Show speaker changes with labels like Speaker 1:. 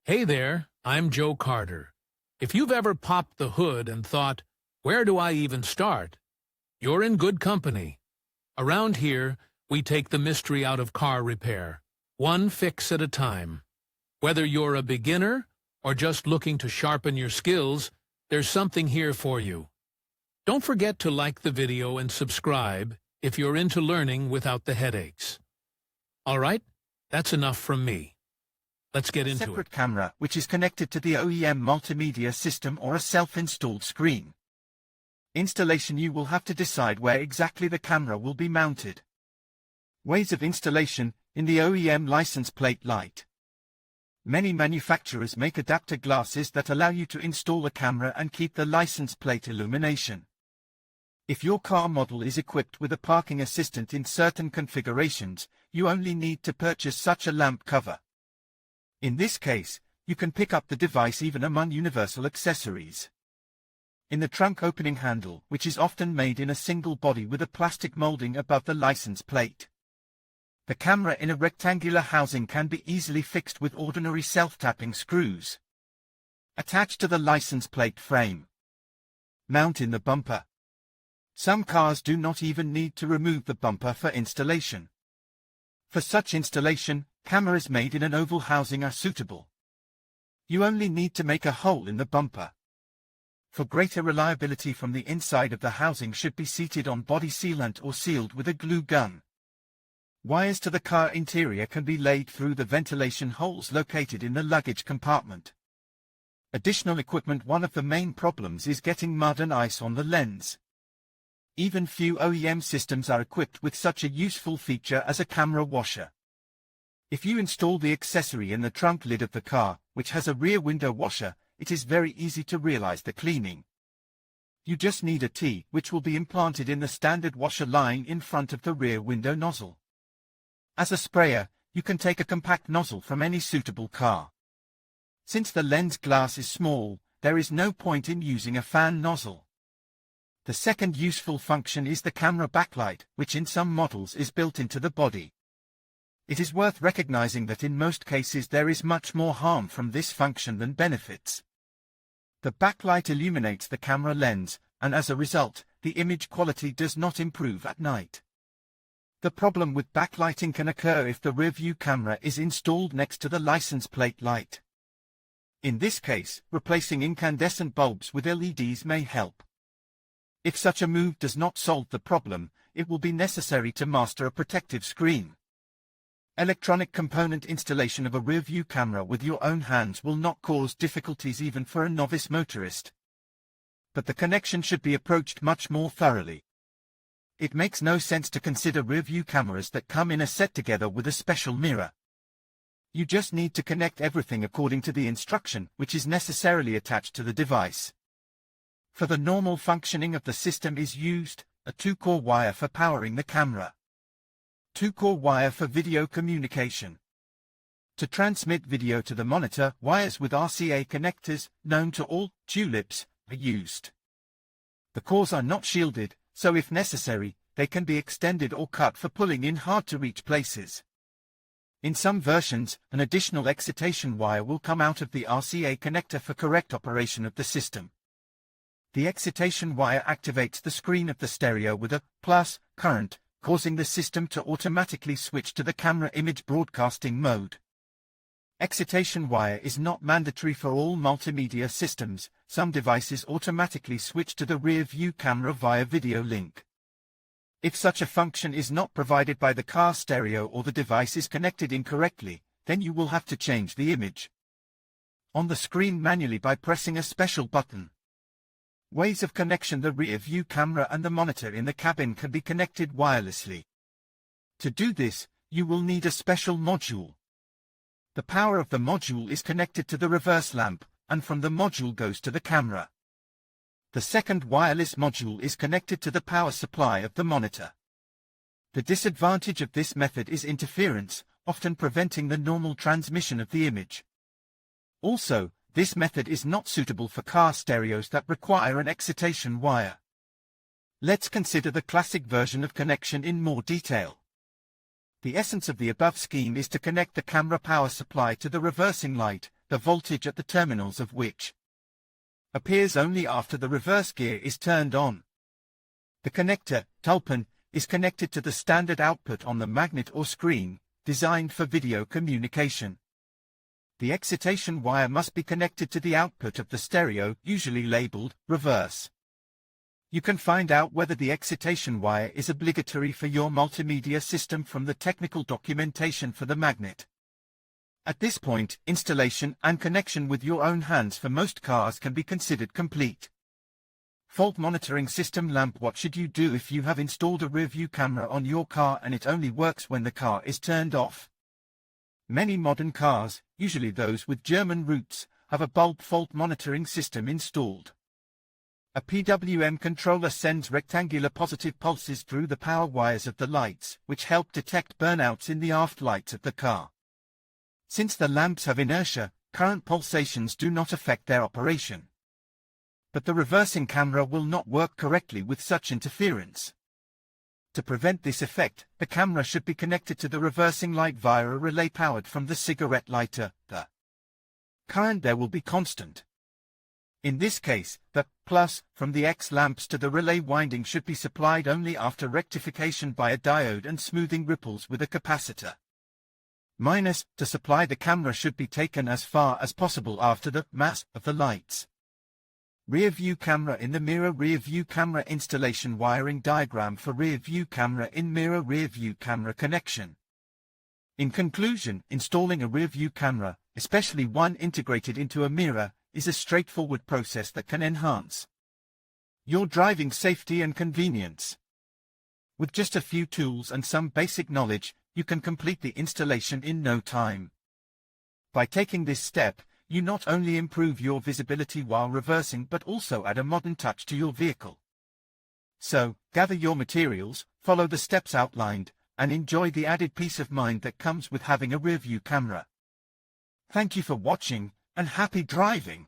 Speaker 1: Hey there, I'm Joe Carter. If you've ever popped the hood and thought, where do I even start? You're in good company. Around here, we take the mystery out of car repair, one fix at a time. Whether you're a beginner or just looking to sharpen your skills, there's something here for you. Don't forget to like the video and subscribe if you're into learning without the headaches. All right, that's enough from me. Let's get into it.
Speaker 2: Separate camera, which is connected to the OEM multimedia system or a self-installed screen. Installation: you will have to decide where exactly the camera will be mounted. Ways of installation: in the OEM license plate light. Many manufacturers make adapter glasses that allow you to install a camera and keep the license plate illumination. If your car model is equipped with a parking assistant in certain configurations, you only need to purchase such a lamp cover. In this case, you can pick up the device even among universal accessories. In the trunk opening handle, which is often made in a single body with a plastic molding above the license plate. The camera in a rectangular housing can be easily fixed with ordinary self-tapping screws. Attached to the license plate frame. Mount in the bumper. Some cars do not even need to remove the bumper for installation. For such installation, cameras made in an oval housing are suitable. You only need to make a hole in the bumper. For greater reliability, from the inside of the housing should be seated on body sealant or sealed with a glue gun. Wires to the car interior can be laid through the ventilation holes located in the luggage compartment. Additional equipment: one of the main problems is getting mud and ice on the lens. Even few OEM systems are equipped with such a useful feature as a camera washer. If you install the accessory in the trunk lid of the car, which has a rear window washer, it is very easy to realize the cleaning. You just need a T, which will be implanted in the standard washer line in front of the rear window nozzle. As a sprayer, you can take a compact nozzle from any suitable car. Since the lens glass is small, there is no point in using a fan nozzle. The second useful function is the camera backlight, which in some models is built into the body. It is worth recognizing that in most cases there is much more harm from this function than benefits. The backlight illuminates the camera lens, and as a result, the image quality does not improve at night. The problem with backlighting can occur if the rearview camera is installed next to the license plate light. In this case, replacing incandescent bulbs with LEDs may help. If such a move does not solve the problem, it will be necessary to master a protective screen. Electronic component installation of a rearview camera with your own hands will not cause difficulties even for a novice motorist. But the connection should be approached much more thoroughly. It makes no sense to consider rearview cameras that come in a set together with a special mirror. You just need to connect everything according to the instruction, which is necessarily attached to the device. For the normal functioning of the system is used a 2-core wire for powering the camera. 2-core wire for video communication. To transmit video to the monitor, wires with RCA connectors, known to all, tulips, are used. The cores are not shielded, so if necessary, they can be extended or cut for pulling in hard-to-reach places. In some versions, an additional excitation wire will come out of the RCA connector for correct operation of the system. The excitation wire activates the screen of the stereo with a plus current, causing the system to automatically switch to the camera image broadcasting mode. Excitation wire is not mandatory for all multimedia systems. Some devices automatically switch to the rear view camera via video link. If such a function is not provided by the car stereo or the device is connected incorrectly, then you will have to change the image on the screen manually by pressing a special button. Ways of connection: the rear view camera and the monitor in the cabin can be connected wirelessly. To do this, you will need a special module. The power of the module is connected to the reverse lamp, and from the module goes to the camera. The second wireless module is connected to the power supply of the monitor. The disadvantage of this method is interference, often preventing the normal transmission of the image. Also, this method is not suitable for car stereos that require an excitation wire. Let's consider the classic version of connection in more detail. The essence of the above scheme is to connect the camera power supply to the reversing light, the voltage at the terminals of which appears only after the reverse gear is turned on. The connector, tulpan, is connected to the standard output on the magnet or screen, designed for video communication. The excitation wire must be connected to the output of the stereo, usually labeled reverse. You can find out whether the excitation wire is obligatory for your multimedia system from the technical documentation for the magnet. At this point, installation and connection with your own hands for most cars can be considered complete. Fault monitoring system lamp. What should you do if you have installed a rearview camera on your car and it only works when the car is turned off? Many modern cars, usually those with German roots, have a bulb fault monitoring system installed. A PWM controller sends rectangular positive pulses through the power wires of the lights, which help detect burnouts in the aft lights of the car. Since the lamps have inertia, current pulsations do not affect their operation. But the reversing camera will not work correctly with such interference. To prevent this effect, the camera should be connected to the reversing light via a relay powered from the cigarette lighter. The current there will be constant. In this case, the plus from the X lamps to the relay winding should be supplied only after rectification by a diode and smoothing ripples with a capacitor. Minus to supply the camera should be taken as far as possible after the mass of the lights. Rear view camera in the mirror. Rear view camera installation wiring diagram for rear view camera in mirror. Rear view camera connection. In conclusion, installing a rear view camera, especially one integrated into a mirror, is a straightforward process that can enhance your driving safety and convenience. With just a few tools and some basic knowledge, you can complete the installation in no time. By taking this step, you not only improve your visibility while reversing but also add a modern touch to your vehicle. So, gather your materials, follow the steps outlined, and enjoy the added peace of mind that comes with having a rearview camera. Thank you for watching, and happy driving!